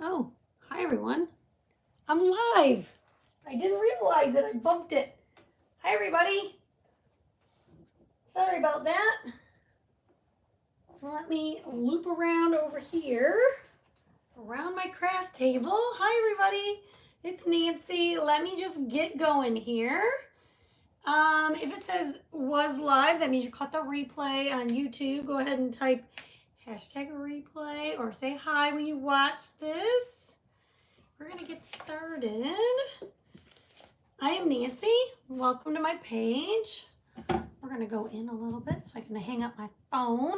Oh, hi everyone. I'm live. I didn't realize it. I bumped it. Hi everybody. Sorry about that. Let me loop around over here, around my craft table. Hi everybody. It's Nancy. Let me just get going here. If it says was live, that means you caught the replay on YouTube. Go ahead and type hashtag replay or say hi when you watch this. We're gonna get started. I am Nancy. Welcome to my page. We're gonna go in a little bit so I can hang up my phone.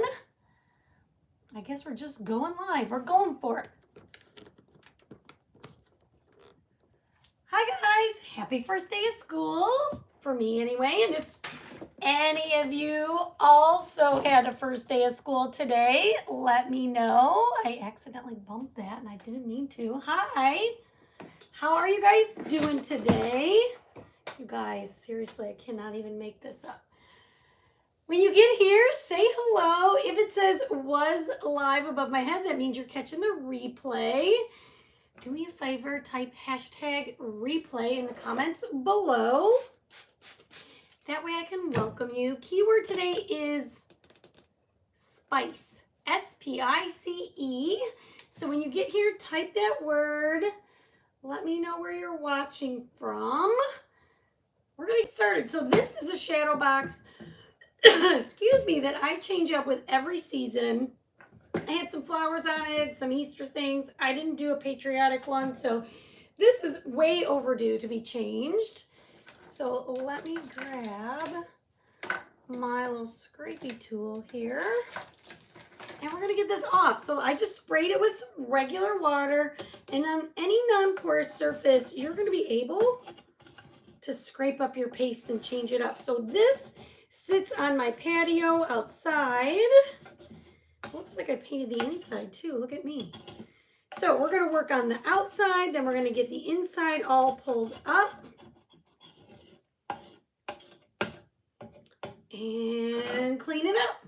I guess we're just going live. We're going for it. Hi guys, happy first day of school, for me anyway. And if any of you also had a first day of school today, let me know. I accidentally bumped that and I didn't mean to. Hi, how are you guys doing today? You guys, seriously, I cannot even make this up. When you get here, say hello. If it says was live above my head, that means you're catching the replay. Do me a favor, type hashtag replay in the comments below. That way I can welcome you. Keyword today is spice, S-P-I-C-E. So when you get here, type that word. Let me know where you're watching from. We're gonna get started. So this is a shadow box, excuse me, that I change up with every season. I had some flowers on it, some Easter things. I didn't do a patriotic one, so this is way overdue to be changed. So let me grab my little scrapey tool here. And we're gonna get this off. So I just sprayed it with some regular water, and on any non-porous surface, you're gonna be able to scrape up your paste and change it up. So this sits on my patio outside. Looks like I painted the inside too. Look at me. So we're going to work on the outside, then we're going to get the inside all pulled up. And clean it up.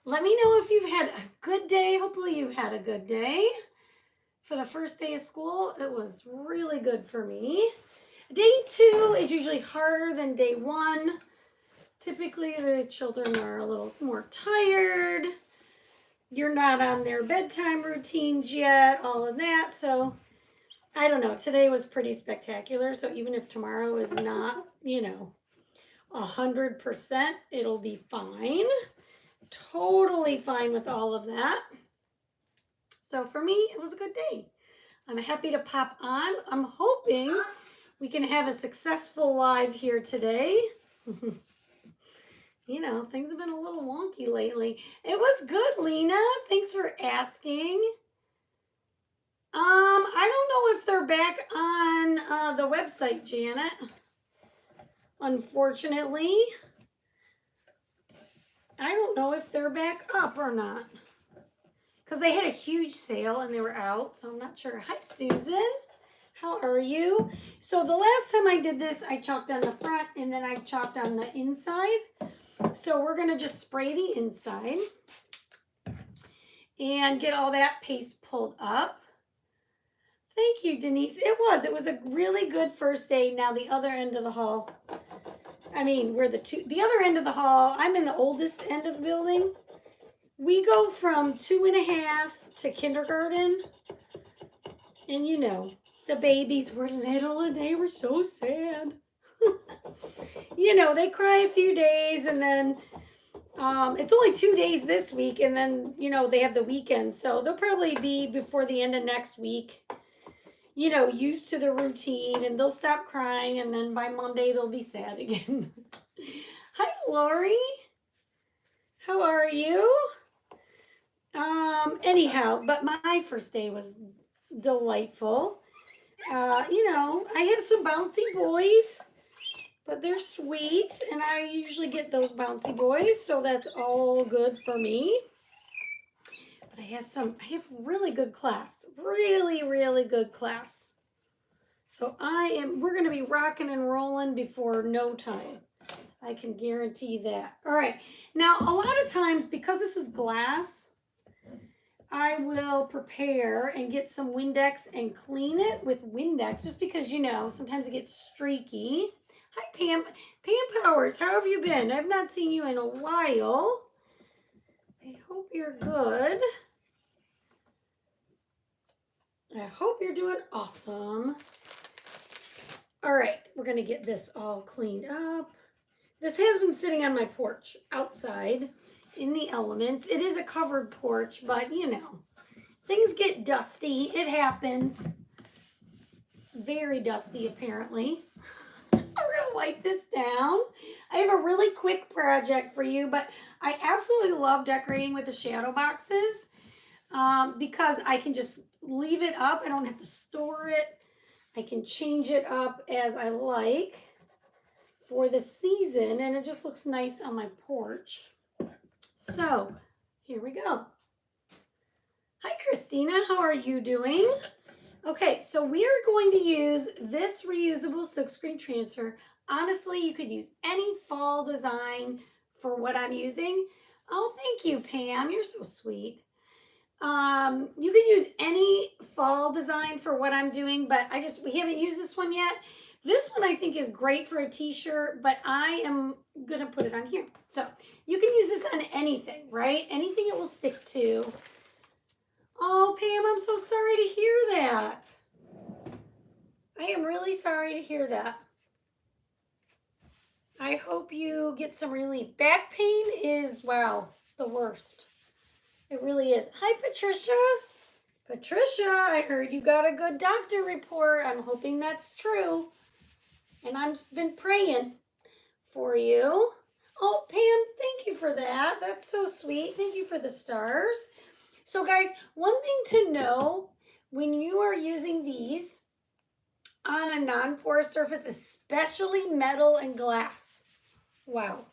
Let me know if you've had a good day. Hopefully you've had a good day. For the first day of school, it was really good for me. Day 2 is usually harder than day 1. Typically the children are a little more tired. You're not on their bedtime routines yet, all of that. So I don't know. Today was pretty spectacular. So even if tomorrow is not, 100%, it'll be fine. Totally fine with all of that. So for me, it was a good day. I'm happy to pop on. I'm hoping we can have a successful live here today. Things have been a little wonky lately. It was good, Lena. Thanks for asking. I don't know if they're back on the website, Janet. Unfortunately. I don't know if they're back up or not. Because they had a huge sale and they were out, so I'm not sure. Hi, Susan. How are you? So the last time I did this, I chalked on the front and then I chalked on the inside. So we're going to just spray the inside and get all that paste pulled up. Thank you, Denise. It was a really good first day. Now the other end of the hall, we're the other end of the hall. I'm in the oldest end of the building. We go from 2.5 to kindergarten. And the babies were little and they were so sad. They cry a few days and then it's only 2 days this week and then, they have the weekend. So they'll probably be before the end of next week, used to the routine and they'll stop crying and then by Monday they'll be sad again. Hi, Lori. How are you? Anyhow, but my first day was delightful. I had some bouncy boys, but they're sweet, and I usually get those bouncy boys, so that's all good for me. But I have really good class, really, really good class. So we're going to be rocking and rolling before no time. I can guarantee that. All right. Now, a lot of times, because this is glass, I will prepare and get some Windex and clean it with Windex just because, you know, sometimes it gets streaky. Hi, Pam. Pam Powers, how have you been? I've not seen you in a while. I hope you're good. I hope you're doing awesome. All right, we're going to get this all cleaned up. This has been sitting on my porch outside in the elements. It is a covered porch, but you know, things get dusty. It happens. Very dusty, apparently. So we're going to wipe this down. I have a really quick project for you, but I absolutely love decorating with the shadow boxes because I can just leave it up. I don't have to store it. I can change it up as I like for the season, and it just looks nice on my porch. So here we go. Hi, Christina. How are you doing? Okay, so we are going to use this reusable silkscreen transfer. Honestly, you could use any fall design for what I'm using. Oh, thank you, Pam. You're so sweet. You could use any fall design for what I'm doing, but we haven't used this one yet. This one I think is great for a t-shirt, but I am gonna put it on here. So you can use this on anything, right? Anything it will stick to. Oh, Pam, I'm so sorry to hear that. I am really sorry to hear that. I hope you get some relief. Back pain is, wow, the worst. It really is. Hi, Patricia. Patricia, I heard you got a good doctor report. I'm hoping that's true. And I've been praying for you. Oh, Pam, thank you for that. That's so sweet. Thank you for the stars. So, guys, one thing to know when you are using these on a non-porous surface, especially metal and glass. Wow.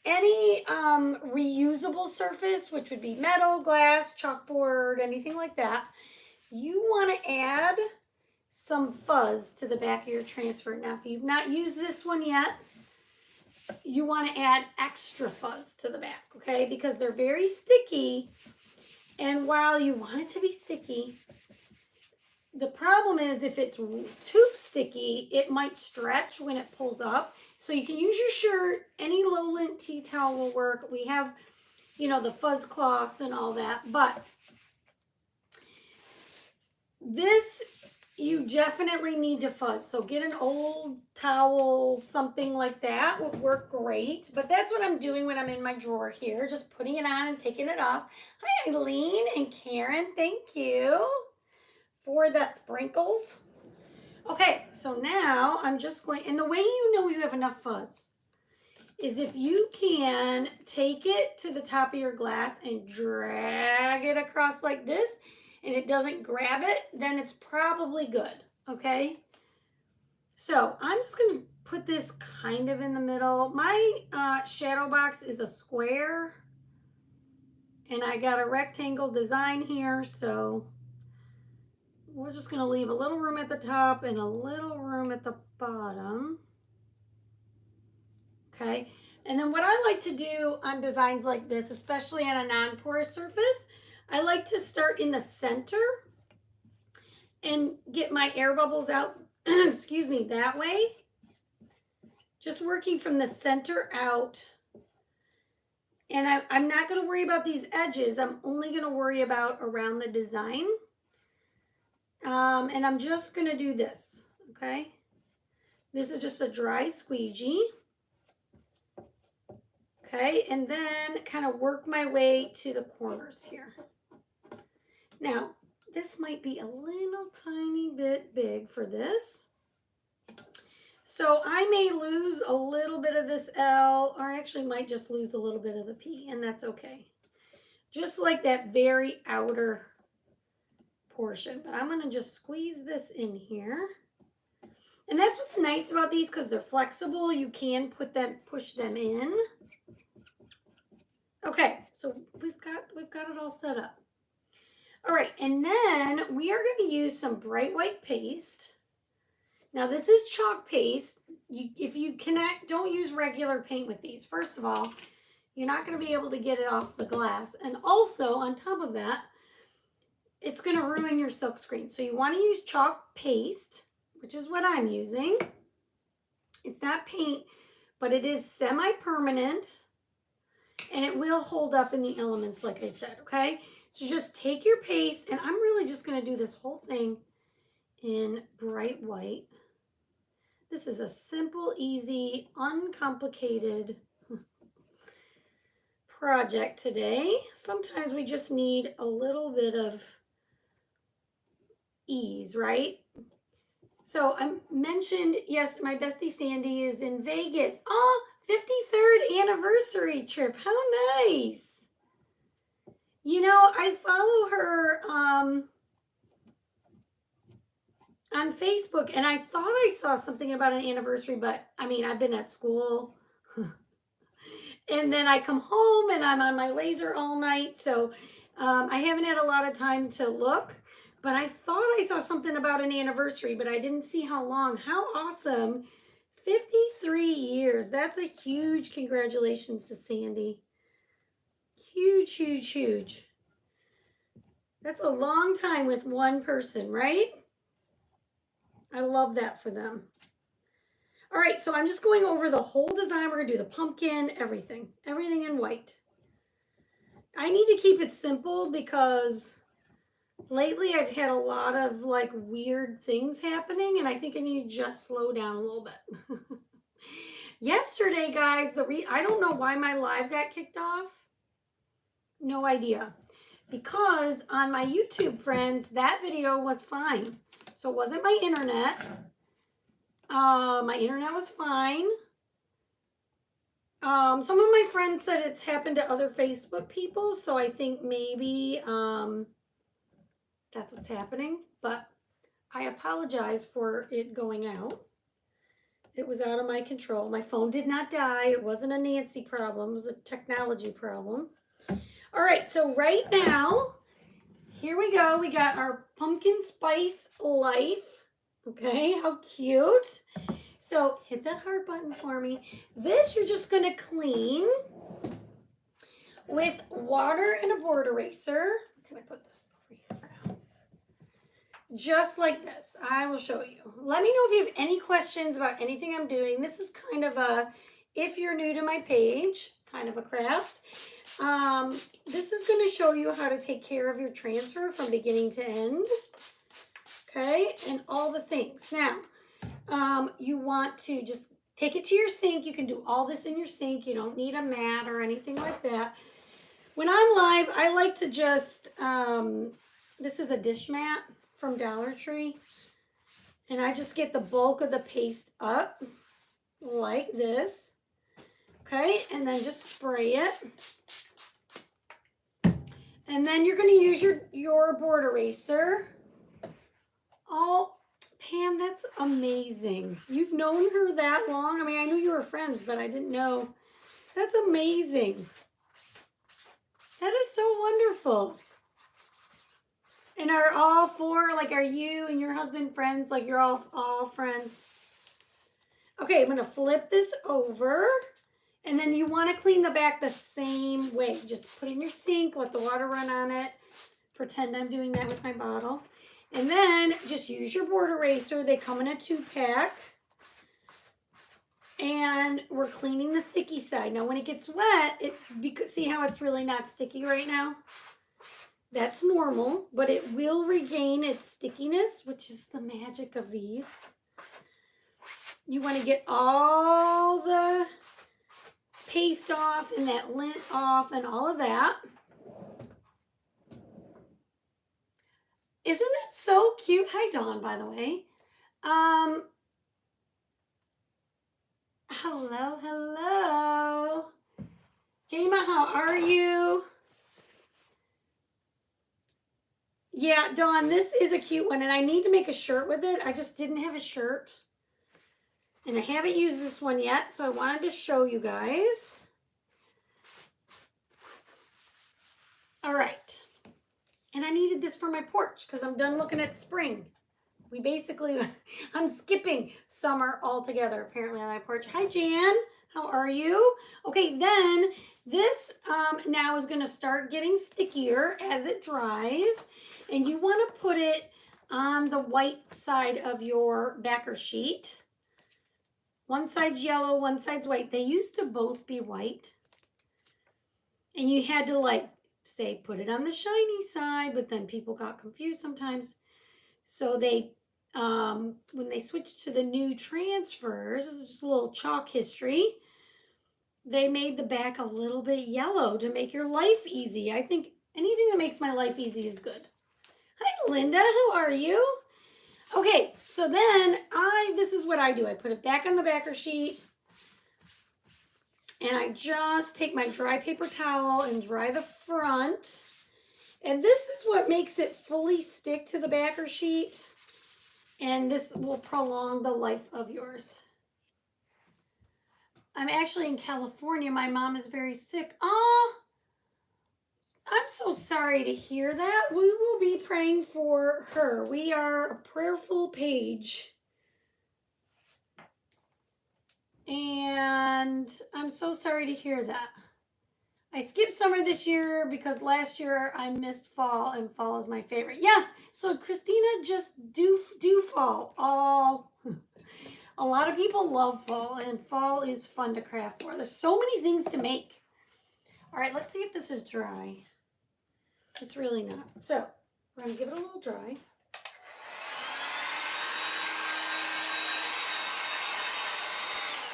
Any reusable surface, which would be metal, glass, chalkboard, anything like that, you want to add some fuzz to the back of your transfer. Now, if you've not used this one yet, you want to add extra fuzz to the back, okay? Because they're very sticky, and while you want it to be sticky, the problem is if it's too sticky, it might stretch when it pulls up. So you can use your shirt, any low lint tea towel will work. We have, you know, the fuzz cloths and all that, but this, you definitely need to fuzz. So get an old towel, something like that would work great. But that's what I'm doing when I'm in my drawer here, just putting it on and taking it off. Hi, Eileen and Karen, thank you for the sprinkles. Okay, so now I'm just going, and the way you know you have enough fuzz is if you can take it to the top of your glass and drag it across like this, and it doesn't grab it, then it's probably good, okay? So I'm just gonna put this kind of in the middle. My shadow box is a square, and I got a rectangle design here, so we're just gonna leave a little room at the top and a little room at the bottom. Okay, and then what I like to do on designs like this, especially on a non-porous surface, I like to start in the center and get my air bubbles out, excuse me, that way. Just working from the center out. And I'm not gonna worry about these edges. I'm only gonna worry about around the design. And I'm just gonna do this, okay? This is just a dry squeegee. Okay, and then kind of work my way to the corners here. Now, this might be a little tiny bit big for this. So I may lose a little bit of this L, or I actually might just lose a little bit of the P, and that's okay. Just like that very outer portion. But I'm gonna just squeeze this in here. And that's what's nice about these, because they're flexible. You can push them in. Okay, so we've got it all set up. All right, and then we are going to use some bright white paste. Now this is chalk paste. If you cannot, don't use regular paint with these. First of all, you're not going to be able to get it off the glass. And also on top of that, it's going to ruin your silk screen. So you want to use chalk paste, which is what I'm using. It's not paint, but it is semi-permanent, and it will hold up in the elements, like I said, okay? So just take your paste, and I'm really just going to do this whole thing in bright white. This is a simple, easy, uncomplicated project today. Sometimes we just need a little bit of ease, right? So I mentioned, yes, my bestie Sandy is in Vegas. Oh, 53rd anniversary trip. How nice. You know, I follow her on Facebook, and I thought I saw something about an anniversary, but I mean, I've been at school. And then I come home and I'm on my laser all night. So I haven't had a lot of time to look. But I thought I saw something about an anniversary, but I didn't see how long. How awesome. 53 years. That's a huge congratulations to Sandy. Huge, huge, huge. That's a long time with one person, right? I love that for them. All right, so I'm just going over the whole design. We're going to do the pumpkin, everything in white. I need to keep it simple because lately I've had a lot of like weird things happening, and I think I need to just slow down a little bit. Yesterday, guys, I don't know why my live got kicked off. No idea. Because on my YouTube friends, that video was fine. So it wasn't my internet. My internet was fine. Some of my friends said it's happened to other Facebook people, so I think maybe that's what's happening, but I apologize for it going out. It was out of my control. My phone did not die. It wasn't a Nancy problem. It was a technology problem. All right, so right now, here we go. We got our pumpkin spice life. Okay, how cute. So hit that heart button for me. This you're just going to clean with water and a board eraser. Can I put this over here for now? Just like this. I will show you. Let me know if you have any questions about anything I'm doing. This is kind of a, if you're new to my page, kind of a craft. This is going to show you how to take care of your transfer from beginning to end. Okay, and all the things. Now, you want to just take it to your sink. You can do all this in your sink. You don't need a mat or anything like that. When I'm live, I like to just, this is a dish mat from Dollar Tree. And I just get the bulk of the paste up like this. Okay, and then just spray it. And then you're going to use your board eraser. Oh, Pam, that's amazing. You've known her that long? I mean, I knew you were friends, but I didn't know. That's amazing. That is so wonderful. And are all four, like, are you and your husband friends? Like, you're all friends? Okay, I'm going to flip this over. And then you want to clean the back the same way. Just put it in your sink, let the water run on it. Pretend I'm doing that with my bottle. And then just use your board eraser. They come in a 2-pack. And we're cleaning the sticky side. Now, when it gets wet, see how it's really not sticky right now? That's normal, but it will regain its stickiness, which is the magic of these. You want to get all the paste off and that lint off and all of that. Isn't that so cute? Hi, Dawn, by the way. Hello. Jema, how are you? Yeah, Dawn, this is a cute one, and I need to make a shirt with it. I just didn't have a shirt. And I haven't used this one yet, so I wanted to show you guys. All right. And I needed this for my porch because I'm done looking at spring. I'm skipping summer altogether, apparently, on my porch. Hi, Jan. How are you? Okay, then this now is going to start getting stickier as it dries. And you want to put it on the white side of your backer sheet. One side's yellow, one side's white. They used to both be white. And you had to like say, put it on the shiny side, but then people got confused sometimes. So they, when they switched to the new transfers, this is just a little chalk history. They made the back a little bit yellow to make your life easy. I think anything that makes my life easy is good. Hi, Linda. How are you? Okay, so then this is what I do. I put it back on the backer sheet, and I just take my dry paper towel and dry the front. And this is what makes it fully stick to the backer sheet. And this will prolong the life of yours. I'm actually in California. My mom is very sick. Oh, I'm so sorry to hear that. We will be praying for her. We are a prayerful page. And I'm so sorry to hear that. I skipped summer this year because last year I missed fall, and fall is my favorite. Yes, so Christina, just do fall. A lot of people love fall, and fall is fun to craft for. There's so many things to make. All right, let's see if this is dry. It's really not. So we're going to give it a little dry.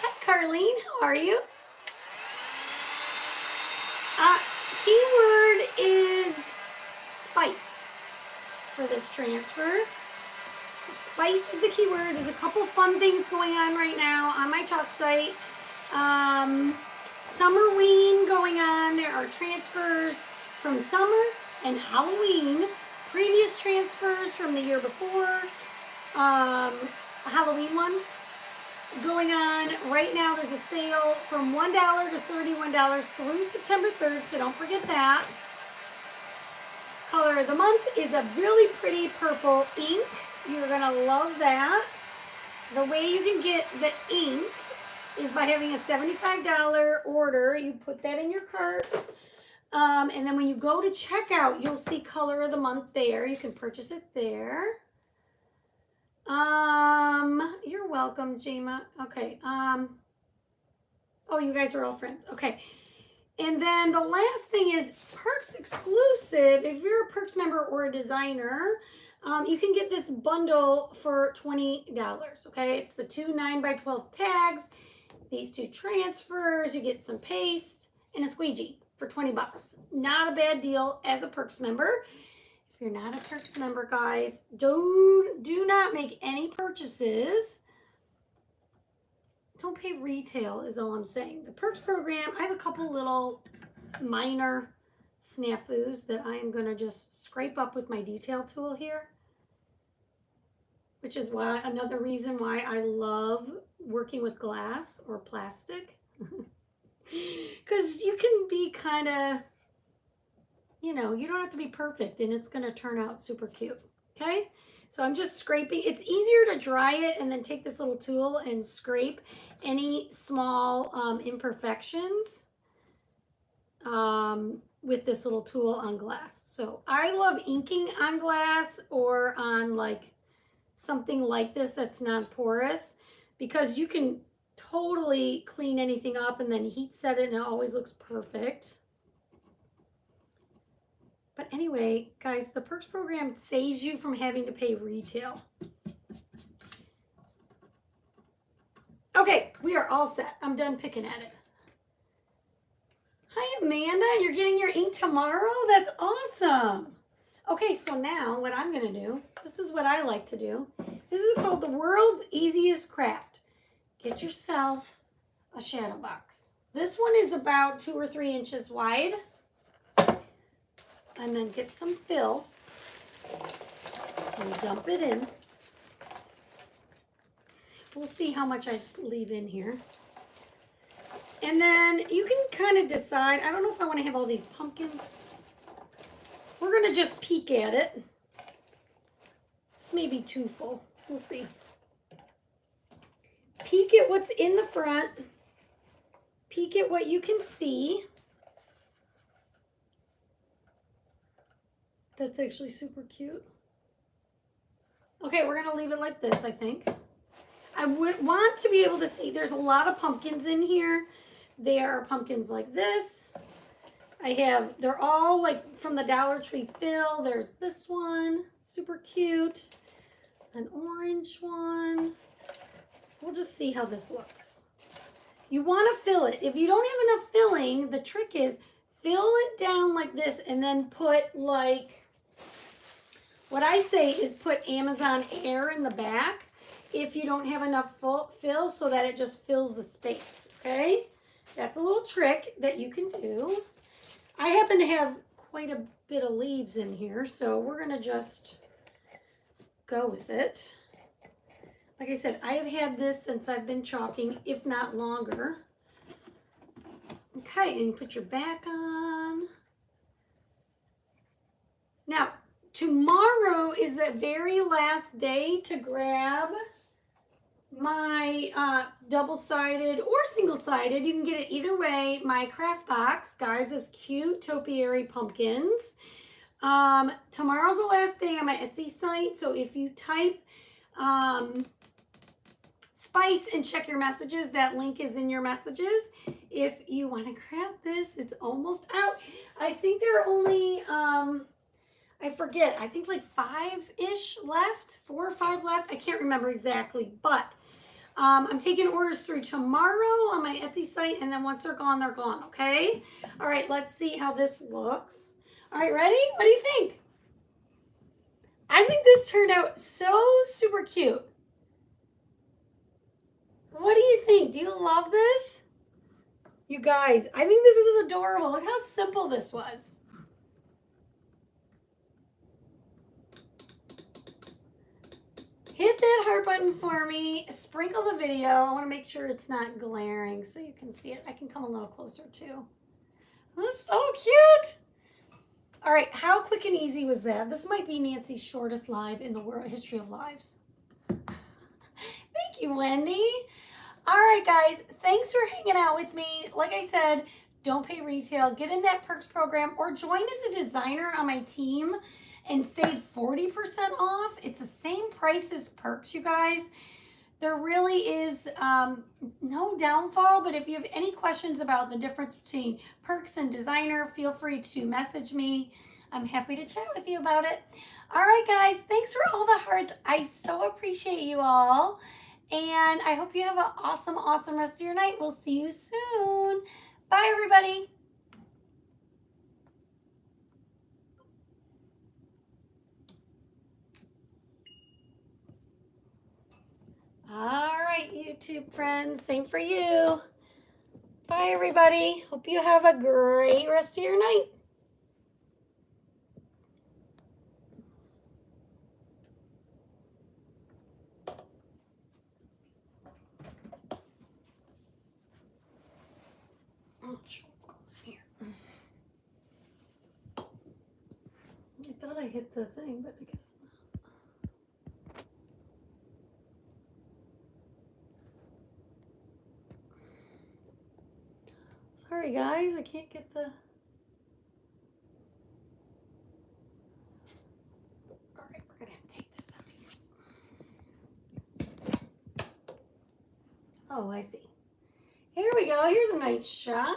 Hi, Carlene. How are you? Keyword is spice for this transfer. Spice is the keyword. There's a couple fun things going on right now on my chalk site. Summerween going on. There are transfers from summer and Halloween. Previous transfers from the year before. Halloween ones going on right now. There's a sale from $1 to $31 through September 3rd, so don't forget that. Color of the month is a really pretty purple ink. You're gonna love that. The way you can get the ink is by having a $75 order. You put that in your cart, and then when you go to checkout, you'll see color of the month there. You can purchase it there. You're welcome, Jema. Okay. Oh, you guys are all friends. Okay. And then the last thing is Perks exclusive. If you're a Perks member or a designer, you can get this bundle for $20. Okay. It's the 2 9x12 tags, these 2 transfers, you get some paste and a squeegee for $20. Not a bad deal as a Perks member. If you're not a Perks member, guys, do not make any purchases. Don't pay retail is all I'm saying. The Perks program, I have a couple little minor snafus that I am going to just scrape up with my detail tool here, which is why another reason why I love working with glass or plastic, because you can be kind of, you don't have to be perfect, and it's going to turn out super cute. Okay, so I'm just scraping. It's easier to dry it and then take this little tool and scrape any small imperfections with this little tool on glass. So I love inking on glass or on like something like this that's non-porous, because you can totally clean anything up and then heat set it and it always looks perfect. But anyway, guys, the Perks program saves you from having to pay retail. Okay, we are all set. I'm done picking at it. Hi, Amanda. You're getting your ink tomorrow? That's awesome. Okay, so now what I'm going to do, this is what I like to do. This is called the world's easiest craft. Get yourself a shadow box. This one is about 2 or 3 inches wide. And then get some fill and dump it in. We'll see how much I leave in here. And then you can kind of decide. I don't know if I want to have all these pumpkins. We're going to just peek at it. This may be too full. We'll see. Peek at what's in the front. peek at what you can see. That's actually super cute. Okay, we're gonna leave it like this, I think. I would want to be able to see, there's a lot of pumpkins in here. There are pumpkins like this. They're all like from the Dollar Tree fill. There's this one, super cute. An orange one. We'll just see how this looks. You want to fill it. If you don't have enough filling, the trick is fill it down like this and then put like, what I say is put Amazon Air in the back if you don't have enough fill so that it just fills the space, okay? That's a little trick that you can do. I happen to have quite a bit of leaves in here, so we're gonna just go with it. Like I said, I have had this since I've been chalking, if not longer. Okay, and you put your back on. Now, tomorrow is the very last day to grab my double-sided or single-sided. You can get it either way. My craft box, guys, is cute topiary pumpkins. Tomorrow's the last day on my Etsy site, so if you type spice and check your messages, that link is in your messages. If you want to grab this, it's almost out. I think there are only I forget, I think like 5-ish left, 4 or 5 left. I can't remember exactly, but I'm taking orders through tomorrow on my Etsy site, and then once they're gone, okay? All right, let's see how this looks. All right, ready? What do you think? I think this turned out so super cute. What do you think? Do you love this? You guys, I think this is adorable. Look how simple this was. Hit that heart button for me. Sprinkle the video. I want to make sure it's not glaring so you can see it. I can come a little closer too. That's so cute. All right, how quick and easy was that? This might be Nancy's shortest live in the world history of lives. Thank you, Wendy. All right, guys, thanks for hanging out with me. Like I said, don't pay retail. Get in that Perks program or join as a designer on my team and save 40% off. It's the same price as Perks, you guys. There really is no downfall, but if you have any questions about the difference between Perks and designer, feel free to message me. I'm happy to chat with you about it. All right, guys, thanks for all the hearts. I so appreciate you all. And I hope you have an awesome, awesome rest of your night. We'll see you soon. Bye, everybody. All right, YouTube friends, same for you. Bye, everybody. Hope you have a great rest of your night. I'm not sure what's going on here. I thought I hit the thing, but I guess not. Sorry, guys, I can't get the... All right, we're gonna have to take this out of here. Oh, I see. Here we go. Here's a nice shot.